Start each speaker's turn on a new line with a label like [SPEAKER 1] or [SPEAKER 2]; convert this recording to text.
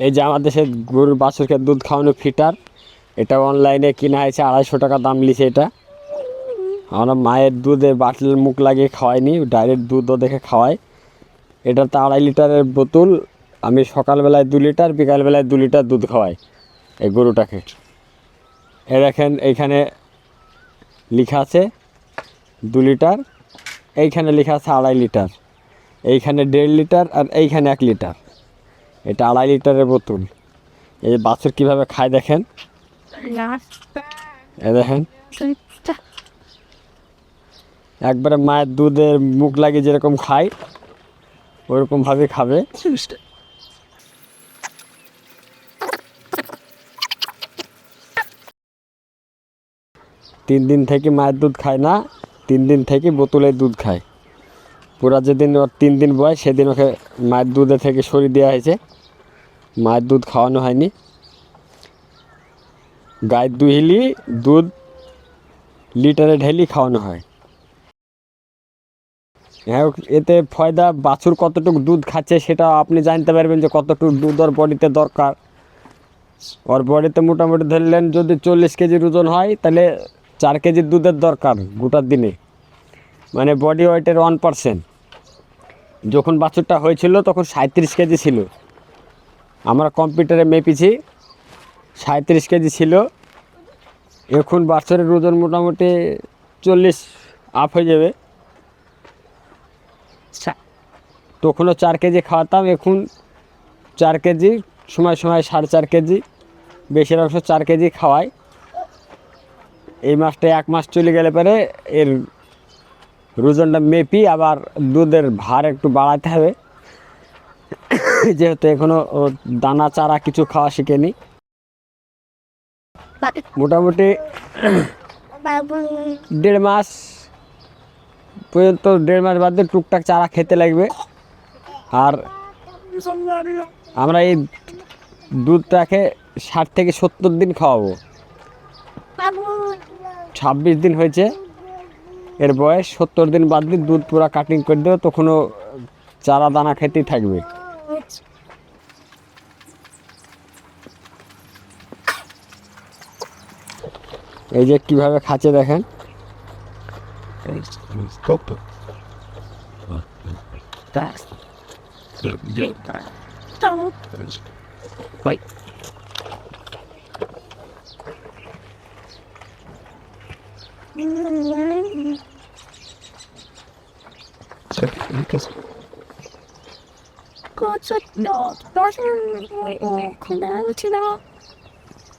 [SPEAKER 1] এই যে আমাদের দেশে গরুর বাছুরকে দুধ খাওয়ানো ফিটার, এটা অনলাইনে কিনা হয়েছে 250 টাকা দাম লিছে। এটা আমরা মায়ের দুধে বাটলের মুখ লাগিয়ে খাওয়াইনি, ডাইরেক্ট দুধও দেখে খাওয়াই। এটা তো 2.5 লিটারের বোতল। আমি সকালবেলায় 2 লিটার, বিকালবেলায় 2 লিটার দুধ খাওয়াই এই গরুটাকে। এ দেখেন এইখানে লেখা আছে 2 লিটার, এইখানে লেখা আছে 2.5 লিটার, এইখানে 1.5 লিটার, আর এইখানে 1 লিটার। এটা 2.5 লিটারের বোতল। এই বাছুর কীভাবে খায় দেখেন, এ দেখেন একবারে মায়ের দুধের মুখ লাগিয়ে যেরকম খায় ওরকমভাবে খাবে। 3 দিন থেকে মায়ের দুধ খায় না, 3 দিন থেকে বোতলের দুধ খায়। পুরা যেদিন ওর 3 দিন বয়স সেদিন ওকে মায়ের দুধে থেকে সরিয়ে দেওয়া হয়েছে, মায়ের দুধ খাওয়ানো হয়নি। গায়ের দুহিলি দুধ লিটারে ঢেলি খাওয়ানো হয়। হ্যাঁ, এতে ফয়দা বাছুর কতটুকু দুধ খাচ্ছে সেটা আপনি জানতে পারবেন, যে কতটুকু দুধ ওর বডিতে দরকার। ওর বডিতে মোটামুটি ধরলেন যদি 40 কেজির ওজন হয়, তাহলে 4 কেজির দুধের দরকার গোটার দিনে, মানে বডি ওয়েটের 1%। যখন বাছুরটা হয়েছিল তখন 37 কেজি ছিল, আমরা কম্পিউটারে মেপেছি 37 কেজি ছিল। এখন বাছুরের ওজন মোটামুটি 40 আপ হয়ে যাবে। তখনও 4 কেজি খাওয়াতাম, এখন 4 কেজি, সময় সময় 4.5 কেজি, বেশির অংশ 4 কেজি খাওয়াই। এই মাসটা 1 মাস চলে গেলে পরে এর ওজনটা মেপি, আবার দুধের ভার একটু বাড়াতে হবে, যেহেতু এখনও দানা চারা কিছু খাওয়া শিখেনি। মোটামুটি 1.5 মাস পর্যন্ত, 1.5 মাস বাদে টুকটাক চারা খেতে লাগবে। আর আমরা এই দুধটাকে 60 থেকে 70 দিন খাওয়াবো। 26 দিন হয়েছে এর বয়স, 70 দিন বাদ দিয়ে দুধ পুরো কাটিং করে দেবো, তখনও চারা দানা খেতেই থাকবে। এই যে কিভাবে খাচ্ছে দেখেন।
[SPEAKER 2] Good, no,